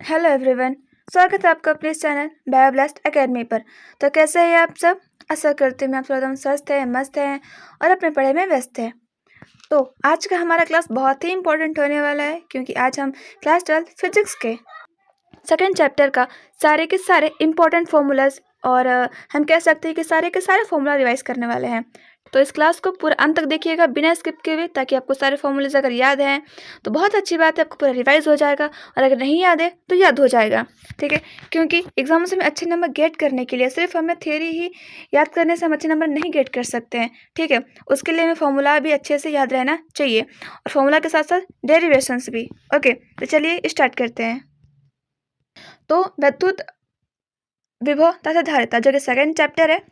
Hello everyone. स्वागत है आपका अपने इस चैनल बायोब्लास्ट एकेडमी पर। तो कैसे हैं आप सब? आशा करती हूँ आप सब एकदम स्वस्थ हैं, मस्त हैं और अपने पढ़ाई में व्यस्त हैं। तो आज का हमारा क्लास बहुत ही इंपॉर्टेंट होने वाला है, क्योंकि आज हम क्लास 12 फिजिक्स के सेकेंड चैप्टर का सारे के सारे इंपॉर्टेंट फॉर्मूलाज और हम कह सकते हैं कि सारे के सारे फॉर्मूला रिवाइज करने वाले हैं। तो इस क्लास को पूरा अंत तक देखिएगा बिना स्किप किए हुए, ताकि आपको सारे फॉर्मूलेज अगर याद हैं तो बहुत अच्छी बात है, आपको पूरा रिवाइज हो जाएगा, और अगर नहीं याद है तो याद हो जाएगा। ठीक है, क्योंकि एग्जाम्स में अच्छे नंबर गेट करने के लिए सिर्फ हमें थ्योरी ही याद करने से हम अच्छे नंबर नहीं गेट कर सकते हैं। ठीक है, उसके लिए हमें फॉर्मूला भी अच्छे से याद रहना चाहिए, और फॉर्मूला के साथ साथ डेरिवेशंस भी। ओके, तो चलिए स्टार्ट करते हैं। तो विद्युत विभव तथा धारिता, जो कि सेकेंड चैप्टर है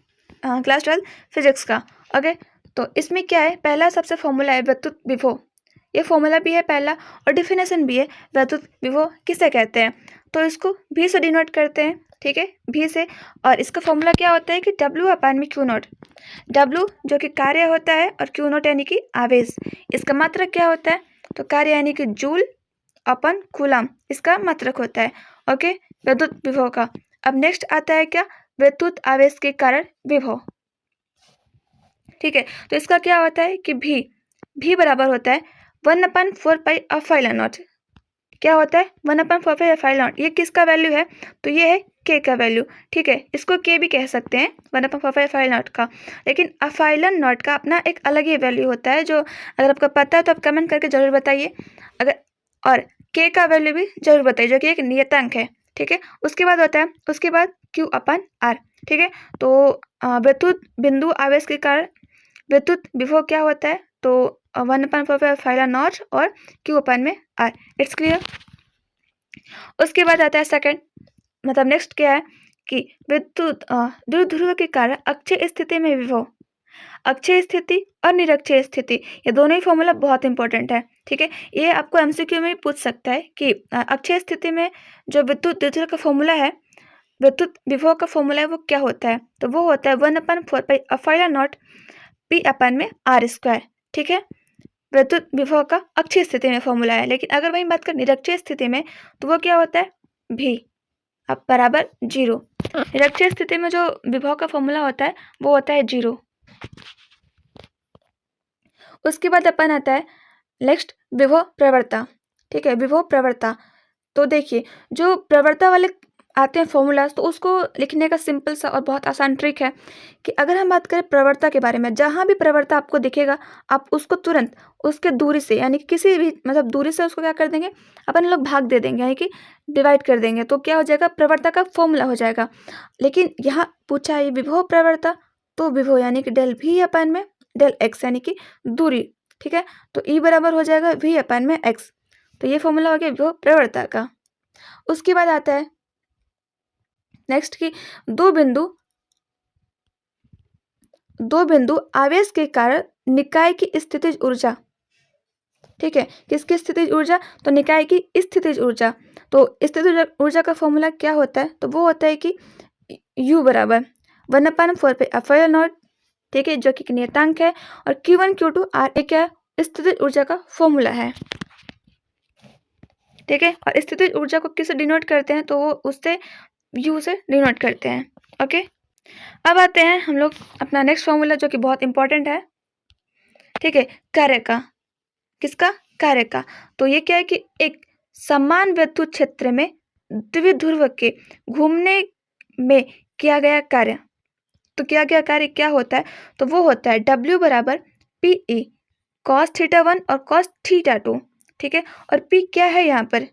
क्लास 12 फिजिक्स का। ओके, तो इसमें क्या है, पहला सबसे फॉर्मूला है विद्युत विभव। ये फॉर्मूला भी है पहला, और डिफिनेशन भी है विद्युत विभव किसे कहते हैं। तो इसको भी से डिनोट करते हैं, ठीक है, भी से। और इसका फॉर्मूला क्या होता है कि W अपान में क्यू नॉट। W जो कि कार्य होता है, और क्यू नॉट यानी कि आवेश। इसका मात्रक क्या होता है, तो कार्य यानी कि जूल अपन कूलम इसका मात्रक होता है। ओके, विद्युत विभव का। अब नेक्स्ट आता है क्या, विद्युत आवेश के कारण विभव। ठीक है, तो इसका क्या होता है कि भी बराबर होता है 1/4 पाई एप्सिलॉन नॉट। क्या होता है 1/4 पाई एप्सिलॉन नॉट। ये किसका वैल्यू है, तो ये है के का वैल्यू। ठीक है, इसको के भी कह सकते हैं 1/4 पाई एप्सिलॉन नॉट का, लेकिन एप्सिलॉन नॉट का अपना एक अलग ही वैल्यू होता है, जो अगर आपको पता है तो आप कमेंट करके जरूर बताइए। अगर और के का वैल्यू भी जरूर बताइए, जो कि एक नियतांक है। ठीक है, उसके बाद होता है, उसके बाद Q अपन R। ठीक है, तो विद्युत बिंदु आवेश के कारण विद्युत विभव क्या होता है, तो 1/4 एप्सिलॉन नॉट और Q अपन में R। It's clear. उसके बाद आता है सेकंड, मतलब नेक्स्ट क्या है कि विद्युत द्विध्रुव के कारण अक्षीय स्थिति में विभव। अक्षीय स्थिति और निरक्षीय स्थिति, ये दोनों ही फॉर्मूला बहुत इंपॉर्टेंट है। ठीक है, ये आपको एमसीक्यू में भी पूछ सकता है कि अक्षीय स्थिति में जो विद्युत द्विध्रुव का फॉर्मूला है, विद्युत विभव का फॉर्मूला है, वो क्या होता है, तो वो होता है 1/4 पाई एप्सिलॉन नॉट P अपन में R²। ठीक है, विद्युत विभव का अक्षीय स्थिति में फॉर्मूला है। लेकिन अगर वही बात करें निरक्षीय स्थिति में, तो वो क्या होता है, भी अब बराबर 0। निरक्षीय स्थिति में जो विभव का फॉर्मूला होता है वो होता है 0। उसके बाद अपन आता है नेक्स्ट विभव प्रवणता। ठीक है, विभव प्रवणता। तो देखिए, जो प्रवणता वाले आते हैं फॉर्मूलाज, तो उसको लिखने का सिंपल सा और बहुत आसान ट्रिक है कि अगर हम बात करें प्रवणता के बारे में, जहाँ भी प्रवणता आपको दिखेगा आप उसको तुरंत उसके दूरी से, यानी कि किसी भी मतलब दूरी से उसको क्या कर देंगे, अपन लोग भाग दे देंगे, यानी कि डिवाइड कर देंगे, तो क्या हो जाएगा, प्रवणता का फॉर्मूला हो जाएगा। लेकिन यहाँ पूछा है विभव प्रवणता, तो विभव यानी कि डेल V अपन में डेल x यानी कि दूरी। ठीक है, तो E बराबर हो जाएगा V अपन में x। तो ये फॉर्मूला हो गया विभव प्रवणता का। उसके बाद आता है नेक्स्ट की दो बिंदु आवेश के कारण निकाय की स्थितिज ऊर्जा। ठीक है, किसकी स्थितिज ऊर्जा, तो निकाय की स्थितिज ऊर्जा। तो स्थितिज ऊर्जा का फॉर्मूला क्या होता है, तो वो होता है कि U बराबर 1/4 पाई एप्सिलॉन नॉट। ठीक है, जो कि नियतांक है, और Q1 Q2 R एक क्या स्थितिज ऊर्जा का फॉर्मूला है। ठीक है, और स्थितिज ऊर्जा को किससे डिनोट करते हैं, तो वो उससे U से डिनोट करते हैं। ओके, अब आते हैं हम लोग अपना नेक्स्ट फॉर्मूला, जो कि बहुत इंपॉर्टेंट है। ठीक है, कार्य का। किसका, कार्य का। तो ये क्या है कि एक समान विद्युत क्षेत्र में द्विध्रुव के घूमने में किया गया कार्य। तो किया गया कार्य क्या होता है, तो वो होता है W बराबर PE cos θ1 और cos θ2। ठीक है, और P क्या है यहाँ पर,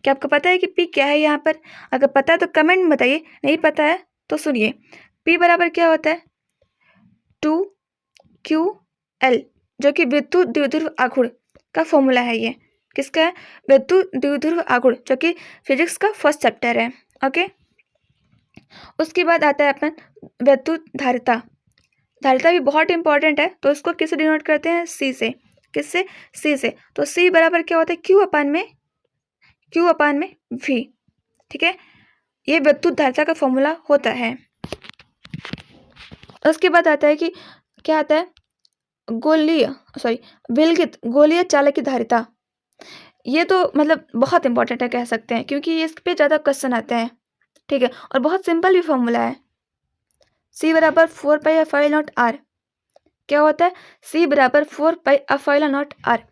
क्या आपको पता है कि P क्या है यहाँ पर? अगर पता है तो कमेंट में बताइए, नहीं पता है तो सुनिए। P बराबर क्या होता है 2QL, जो कि विद्युत द्विध्रुव आघूर्ण का फॉर्मूला है। ये किसका है, विद्युत द्विध्रुव आघूर्ण, जो कि फिजिक्स का फर्स्ट चैप्टर है। ओके, उसके बाद आता है अपन विद्युत धारिता। धारिता भी बहुत इंपॉर्टेंट है, तो इसको किससे डिनोट करते हैं, C से। किससे, C से। तो C बराबर क्या होता है Q अपान में V। ठीक है, ये विद्युत धारिता का फॉर्मूला होता है। उसके बाद आता है कि क्या आता है, विलगित गोलीय चालक की धारिता। ये तो मतलब बहुत इंपॉर्टेंट है कह सकते हैं, क्योंकि इस पे ज़्यादा क्वेश्चन आते हैं, ठीक है। और बहुत सिंपल भी फॉर्मूला है। C बराबर 4 पाई एफाइल नॉट आर। क्या होता है? C बराबर 4 पाई एफाइल नॉट आर।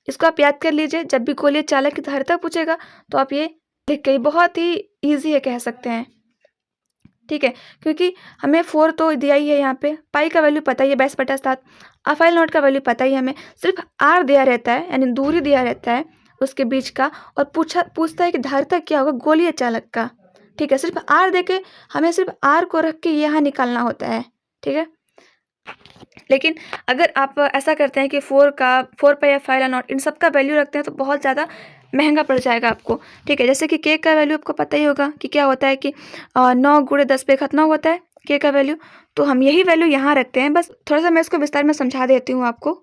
इसको आप याद कर लीजिए, जब भी गोलीय चालक की धारिता पूछेगा तो आप ये लिख के, बहुत ही ईजी है कह सकते हैं, ठीक है। क्योंकि हमें 4 तो दिया ही है, यहाँ पे पाई का वैल्यू पता ही है 22/7, एफाइल नॉट का वैल्यू पता ही है हमें, सिर्फ आर दिया रहता है, यानी दूरी दिया रहता है उसके बीच का, और पूछता है कि धारिता क्या होगा गोलीय चालक का, ठीक है। सिर्फ आर देके हमें सिर्फ आर को रख के यहाँ निकालना होता है, ठीक है। लेकिन अगर आप ऐसा करते हैं कि 4 पाई एफाइल नॉट इन सब का वैल्यू रखते हैं तो बहुत ज़्यादा महंगा पड़ जाएगा आपको, ठीक है। जैसे कि के का वैल्यू आपको पता ही होगा कि क्या होता है कि 9 गुणे 10/9 होता है के का वैल्यू, तो हम यही वैल्यू यहाँ रखते हैं। बस थोड़ा सा मैं इसको विस्तार में समझा देती हूँ आपको।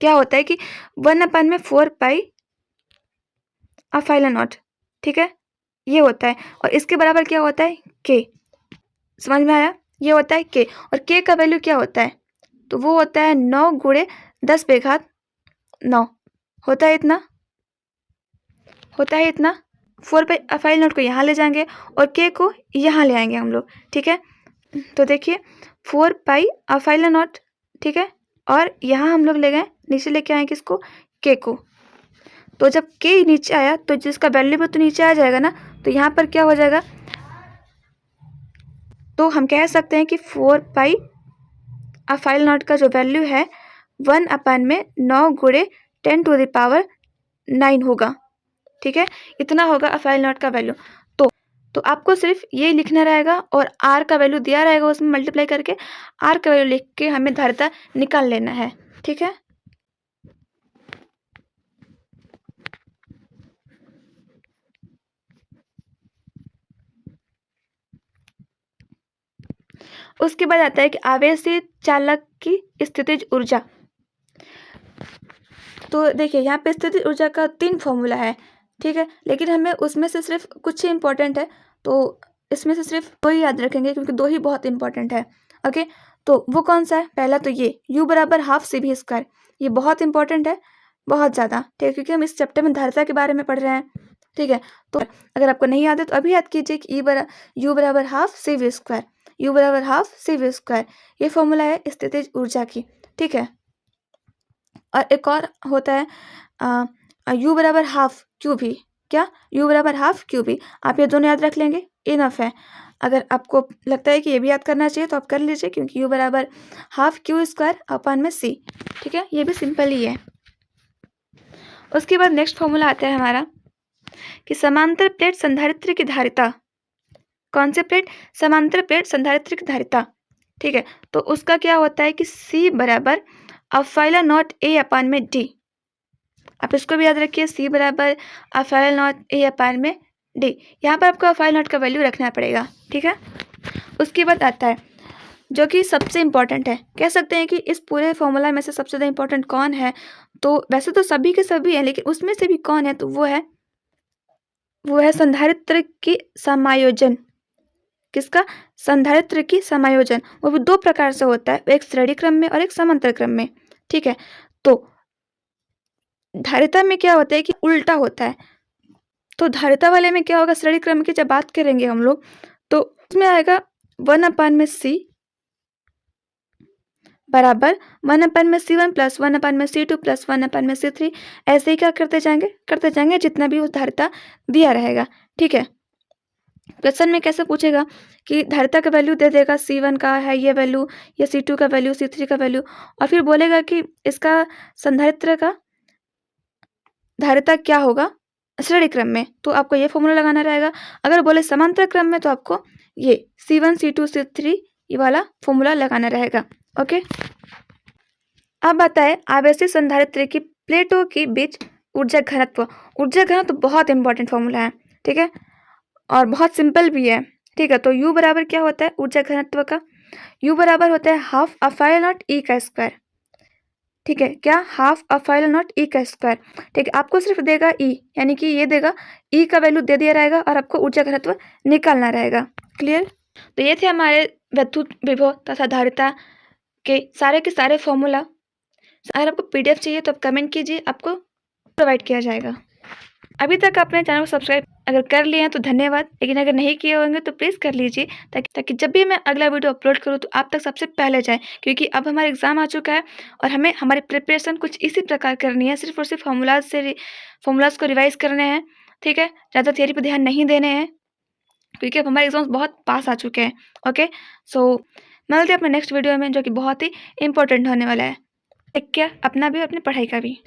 क्या होता है कि 1/4 पाई एफाइल नॉट, ठीक है, ये होता है, और इसके बराबर क्या होता है? के। समझ में आया? ये होता है के, और के का वैल्यू क्या होता है? तो वो होता है 9 गुणे 10/9 होता है इतना, 4 पाई एफाइल नॉट को यहाँ ले जाएंगे और के को यहाँ ले आएंगे हम लोग, ठीक है। तो देखिए 4 पाई एफाइल नॉट, ठीक है, और यहाँ हम लोग ले गए नीचे, लेके आएंगे इसको के को। तो जब के नीचे आया तो जिसका वैल्यू भी तो नीचे आ जाएगा ना, तो यहाँ पर क्या हो जाएगा? तो हम कह सकते हैं कि 4 पाई एफाइल नॉट का जो वैल्यू है 1/9 गुणे 10⁻9 होगा, ठीक है। इतना होगा एफाइल नॉट का वैल्यू। तो आपको सिर्फ ये लिखना रहेगा और आर का वैल्यू दिया रहेगा, उसमें मल्टीप्लाई करके आर का वैल्यू लिख के हमें धारिता निकाल लेना है, ठीक है। उसके बाद आता है कि आवेशीय चालक की स्थितिज ऊर्जा। तो देखिए यहाँ पे स्थितिज ऊर्जा का 3 फॉर्मूला है, ठीक है, लेकिन हमें उसमें से सिर्फ कुछ ही इंपॉर्टेंट है, तो इसमें से सिर्फ 2 ही याद रखेंगे, क्योंकि 2 ही बहुत इंपॉर्टेंट है, ओके। तो वो कौन सा है? पहला तो ये U बराबर हाफ CV², ये बहुत इंपॉर्टेंट है, बहुत ज़्यादा, ठीक है, क्योंकि हम इस चैप्टर में धारिता के बारे में पढ़ रहे हैं, ठीक है। तो अगर आपको नहीं याद है तो अभी याद कीजिए कि U बराबर हाफ CV², U बराबर हाफ CV², ये फॉर्मूला है स्थितिज ऊर्जा की, ठीक है। और एक और होता है U बराबर हाफ QV। क्या? U बराबर हाफ QV। आप ये दोनों याद रख लेंगे, इनफ है। अगर आपको लगता है कि ये भी याद करना चाहिए तो आप कर लीजिए, क्योंकि U बराबर हाफ Q²/C, ठीक है, ये भी सिंपल ही है। उसके बाद नेक्स्ट फॉर्मूला आता है हमारा कि समांतर प्लेट संधारित्र की धारिता। कौन से प्लेट? समांतर प्लेट संधारित्र की धारिता, ठीक है। तो उसका क्या होता है कि C बराबर एफाइल नॉट A/D। आप इसको भी याद रखिए, C बराबर एफाइल नॉट A/D। यहाँ पर आपको एफाइल नॉट का वैल्यू रखना पड़ेगा, ठीक है। उसके बाद आता है जो कि सबसे इम्पोर्टेंट है, कह सकते हैं कि इस पूरे फॉर्मूला में से सबसे ज़्यादा इम्पोर्टेंट कौन है? तो वैसे तो सभी के सभी हैं, लेकिन उसमें से भी कौन है? तो वो है संधारित्र की समायोजन। किसका? संधारित्र की समायोजन। वो भी 2 प्रकार से होता है, एक श्रेणी क्रम में और एक समांतर क्रम में, ठीक है। तो धारिता में क्या होता है कि उल्टा होता है। तो धारिता वाले में क्या होगा? श्रेणी क्रम की जब बात करेंगे हम लोग, तो उसमें आएगा 1/C बराबर 1/C1 plus 1/C2 plus 1/C3। ऐसे ही क्या करते जाएंगे जितना भी उस धारिता दिया रहेगा, ठीक है। क्वेश्चन में कैसे पूछेगा कि धारिता का वैल्यू दे देगा, C1 का है ये वैल्यू, या C2 का वैल्यू, C3 का वैल्यू, और फिर बोलेगा कि इसका संधारित्र का धारिता क्या होगा श्रेणी क्रम में, तो आपको ये फॉर्मूला लगाना रहेगा। अगर बोले समांतर क्रम में तो आपको ये C1 C2 C3 ये वाला फॉर्मूला लगाना रहेगा, ओके। अब आता है आवेशित संधारित्र की प्लेटों के बीच ऊर्जा घनत्व। ऊर्जा घनत्व बहुत इंपॉर्टेंट फॉर्मूला है, ठीक है, और बहुत सिंपल भी है, ठीक है। तो U बराबर क्या होता है ऊर्जा घनत्व का? U बराबर होता है हाफ एफाइल नॉट E², ठीक है। क्या? हाफ एफाइल नॉट E², ठीक है। आपको सिर्फ देगा E, यानी कि ये देगा E का वैल्यू दे दिया रहेगा और आपको ऊर्जा घनत्व निकालना रहेगा, क्लियर। तो ये थे हमारे विद्युत विभव तथा धारिता के सारे फॉर्मूला। अगर आपको PDF चाहिए तो आप कमेंट कीजिए, आपको प्रोवाइड किया जाएगा। अभी तक आपने चैनल को सब्सक्राइब अगर कर लिए हैं तो धन्यवाद, लेकिन अगर नहीं किए होंगे तो प्लीज़ कर लीजिए, ताकि जब भी मैं अगला वीडियो अपलोड करूँ तो आप तक सबसे पहले जाए। क्योंकि अब हमारा एग्ज़ाम आ चुका है और हमें हमारी प्रिपरेशन कुछ इसी प्रकार करनी है, सिर्फ़ और सिर्फ फॉर्मूलाज़ को रिवाइज़ करने हैं, ठीक है? ज़्यादा थियरी पे ध्यान नहीं देने हैं, क्योंकि अब हमारे एग्ज़ाम्स बहुत पास आ चुके हैं। ओके, सो मिलते हैं अपने नेक्स्ट वीडियो में, जो कि बहुत ही इंपॉर्टेंट होने वाला है। टेक केयर, अपना भी और अपनी पढ़ाई का भी।